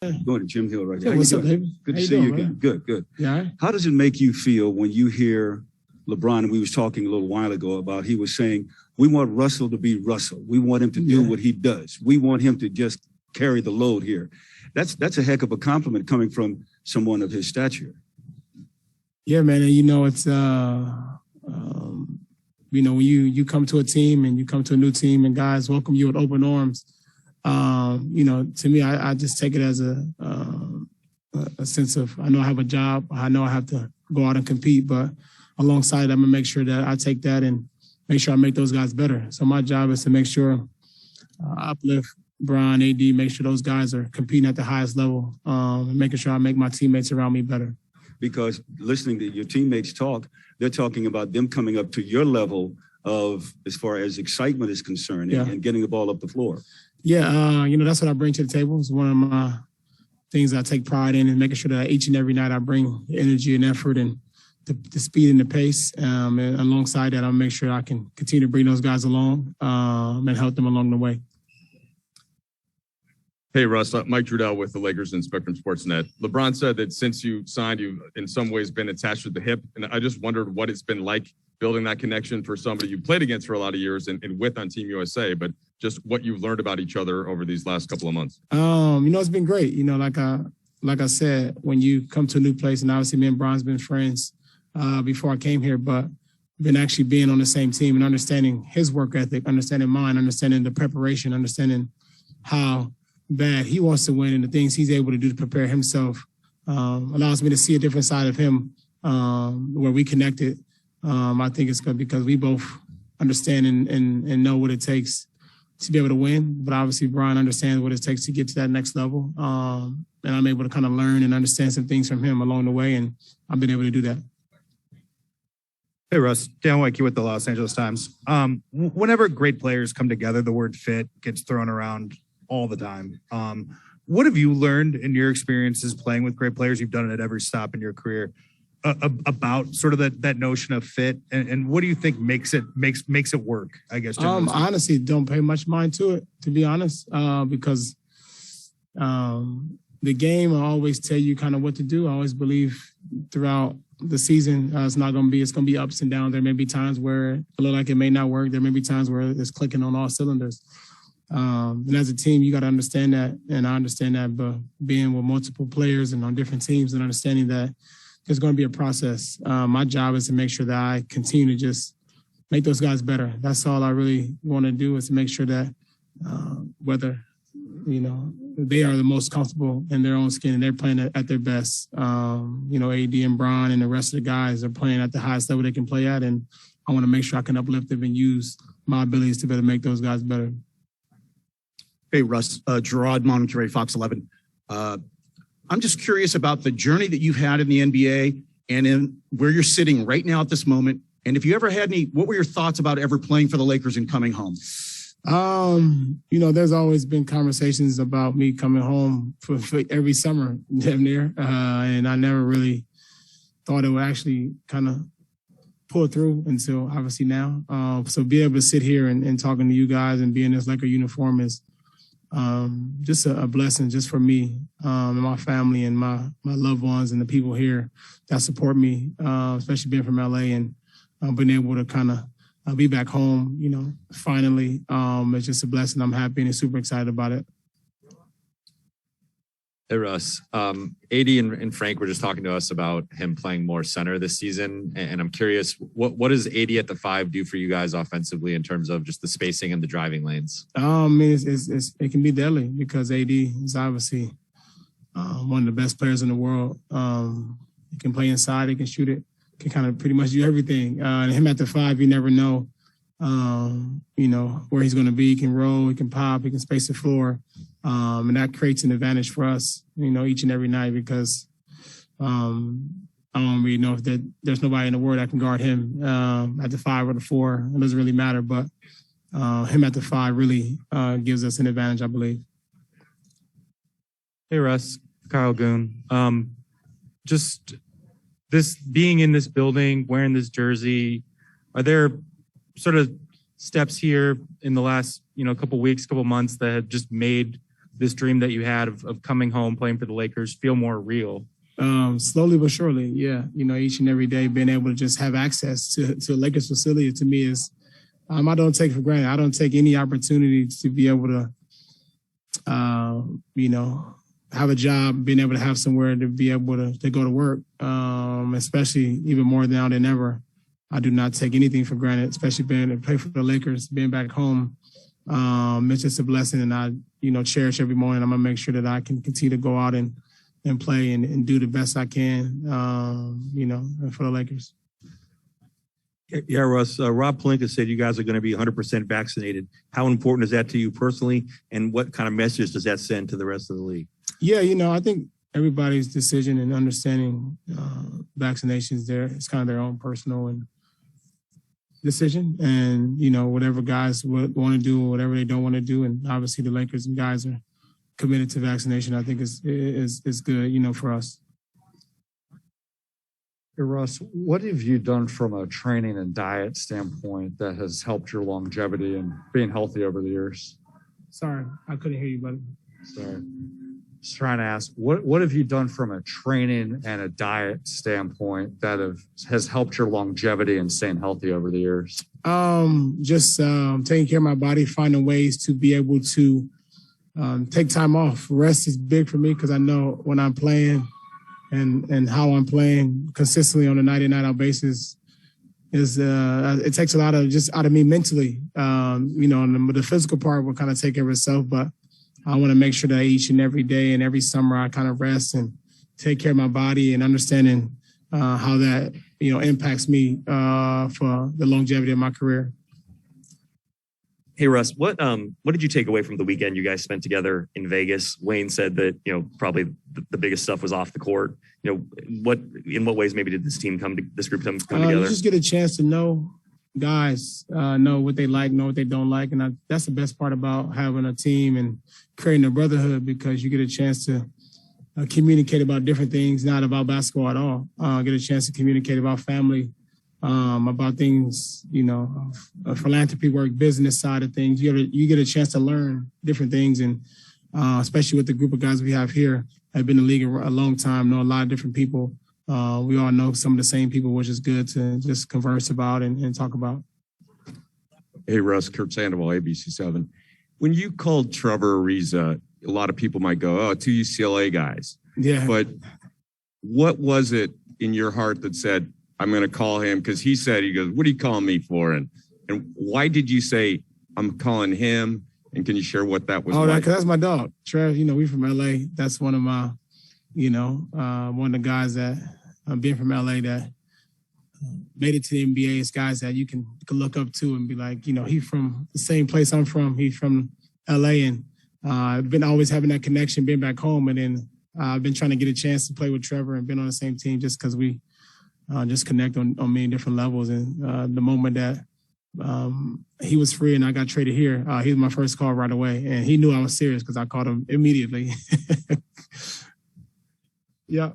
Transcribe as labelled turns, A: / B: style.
A: Going to Jim Hill right
B: Hey,
A: now.
B: what's up, baby?
A: Good
B: How
A: to
B: you
A: see
B: doing,
A: you again.
B: man?
A: Good, good.
B: Yeah, all right?
A: How does it make you feel when you hear LeBron, and we was talking a little while ago about, he was saying, we want Russell to be Russell. We want him to do what he does. We want him to just carry the load here. That's a heck of a compliment coming from someone of his stature.
B: Yeah, man. And it's when you come to a team and you come to a new team and guys welcome you with open arms. To me, I just take it as a sense of, I know I have a job. I know I have to go out and compete, but alongside that, I'm gonna make sure that I take that and make sure I make those guys better. So my job is to make sure I uplift Brian, AD, make sure those guys are competing at the highest level, and making sure I make my teammates around me better.
A: Because listening to your teammates talk, they're talking about them coming up to your level of, as far as excitement is concerned, and getting the ball up the floor.
B: Yeah, that's what I bring to the table. It's one of my things I take pride in, and making sure that each and every night I bring the energy and effort and the speed and the pace. And alongside that, I'll make sure I can continue to bring those guys along and help them along the way.
C: Hey, Russ, Mike Trudell with the Lakers and Spectrum Sportsnet. LeBron said that since you signed, you've in some ways been attached with the hip. And I just wondered what it's been like building that connection for somebody you played against for a lot of years and with on Team USA, but just what you've learned about each other over these last couple of months.
B: It's been great. Like I said, when you come to a new place, and obviously me and Bron's been friends before I came here, but been actually being on the same team and understanding his work ethic, understanding mine, understanding the preparation, understanding how bad he wants to win and the things he's able to do to prepare himself, allows me to see a different side of him where we connected. I think it's good because we both understand and know what it takes to be able to win. But obviously, Brian understands what it takes to get to that next level. And I'm able to kind of learn and understand some things from him along the way. And I've been able to do that.
D: Hey, Russ. Dan Wyke with the Los Angeles Times. Whenever great players come together, the word fit gets thrown around all the time. What have you learned in your experiences playing with great players? You've done it at every stop in your career about sort of that notion of fit, and what do you think makes it work? I guess.
B: I honestly don't pay much mind to it, to be honest, because the game will always tell you kind of what to do. I always believe throughout the season, it's going to be ups and downs. There may be times where it look like it may not work. There may be times where it's clicking on all cylinders. And as a team, you got to understand that, and I understand that. But being with multiple players and on different teams, and understanding that there's going to be a process. My job is to make sure that I continue to just make those guys better. That's all I really want to do, is to make sure that whether they are the most comfortable in their own skin and they're playing at their best. AD and Bron and the rest of the guys are playing at the highest level they can play at, and I want to make sure I can uplift them and use my abilities to better make those guys better.
E: Hey, Russ, Gerard Monterey, Fox 11. I'm just curious about the journey that you've had in the NBA and in where you're sitting right now at this moment. And if you ever had what were your thoughts about ever playing for the Lakers and coming home?
B: There's always been conversations about me coming home for every summer, damn near. And I never really thought it would actually kind of pull through until obviously now. So be able to sit here and talking to you guys and be in this Laker uniform is just a blessing just for me and my family and my loved ones and the people here that support me, especially being from LA and being able to kind of be back home, finally. It's just a blessing. I'm happy and super excited about it.
F: Hey, Russ. AD and Frank were just talking to us about him playing more center this season. And I'm curious, what does AD at the 5 do for you guys offensively in terms of just the spacing and the driving lanes?
B: It can be deadly because AD is obviously one of the best players in the world. He can play inside, he can shoot it, can kind of pretty much do everything. And him at the 5, you never know, where he's going to be. He can roll, he can pop, he can space the floor. And that creates an advantage for us, each and every night because I don't really know if there's nobody in the world that can guard him at the 5 or the 4. It doesn't really matter, but him at the 5 really gives us an advantage, I believe.
G: Hey, Russ, Kyle Goon. Just this being in this building, wearing this jersey, are there sort of steps here in the last, couple weeks, couple months that have just made this dream that you had of coming home, playing for the Lakers feel more real?
B: Slowly but surely, yeah. You know, each and every day being able to just have access to a Lakers facility to me is, I don't take for granted. I don't take any opportunity to be able to, you know, have a job, being able to have somewhere to be able to go to work, especially even more now than ever. I do not take anything for granted, especially being able to play for the Lakers, being back home. It's just a blessing, and I, you know, cherish every morning. I'm gonna make sure that I can continue to go out and play and do the best I can, you know, for the Lakers.
H: Yeah, Russ, Rob Pelinka said you guys are going to be 100% vaccinated. How important is that to you personally, and what kind of message does that send to the rest of the league?
B: Yeah, you know, I think everybody's decision and understanding vaccinations there, it's kind of their own personal and decision, and you know, whatever guys want to do or whatever they don't want to do, and obviously the Lakers and guys are committed to vaccination. I think is good, you know, for us.
I: Hey, Russ, what have you done from a training and diet standpoint that has helped your longevity and being healthy over the years?
B: Sorry, I couldn't hear you, buddy.
I: Sorry. Just trying to ask, what have you done from a training and a diet standpoint that has helped your longevity and staying healthy over the years?
B: Just taking care of my body, finding ways to be able to take time off. Rest is big for me because I know when I'm playing and how I'm playing consistently on a night in, night out basis is it takes a lot of just out of me mentally. You know, and the physical part will kind of take care of itself, but I want to make sure that each and every day and every summer I kind of rest and take care of my body and understanding how that, you know, impacts me for the longevity of my career.
J: Hey, Russ, what did you take away from the weekend you guys spent together in Vegas? Wayne said that, you know, probably the biggest stuff was off the court. You know, in what ways maybe did this group come together?
B: You just get a chance to know guys, know what they like, know what they don't like. And that's the best part about having a team and creating a brotherhood, because you get a chance to communicate about different things, not about basketball at all. Get a chance to communicate about family, about things, you know, philanthropy work, business side of things. You get a chance to learn different things, and especially with the group of guys we have here, have been in the league a long time, know a lot of different people. We all know some of the same people, which is good to just converse about and talk about.
K: Hey, Russ, Kurt Sandoval, ABC7. When you called Trevor Ariza, a lot of people might go, oh, two UCLA guys.
B: Yeah.
K: But what was it in your heart that said, I'm going to call him? Because he goes, what are you calling me for? And why did you say, I'm calling him? And can you share what that was like?
B: Because that's my dog, Trev. You know, we from LA. That's one of my, you know, one of the guys that, being from LA, that made it to the NBA. It's guys that you can look up to and be like, you know, he's from the same place I'm from. He's from LA, and I've been always having that connection, being back home. And then I've been trying to get a chance to play with Trevor and been on the same team just because we just connect on many different levels. And the moment that he was free and I got traded here, he was my first call right away. And he knew I was serious because I called him immediately. Yeah.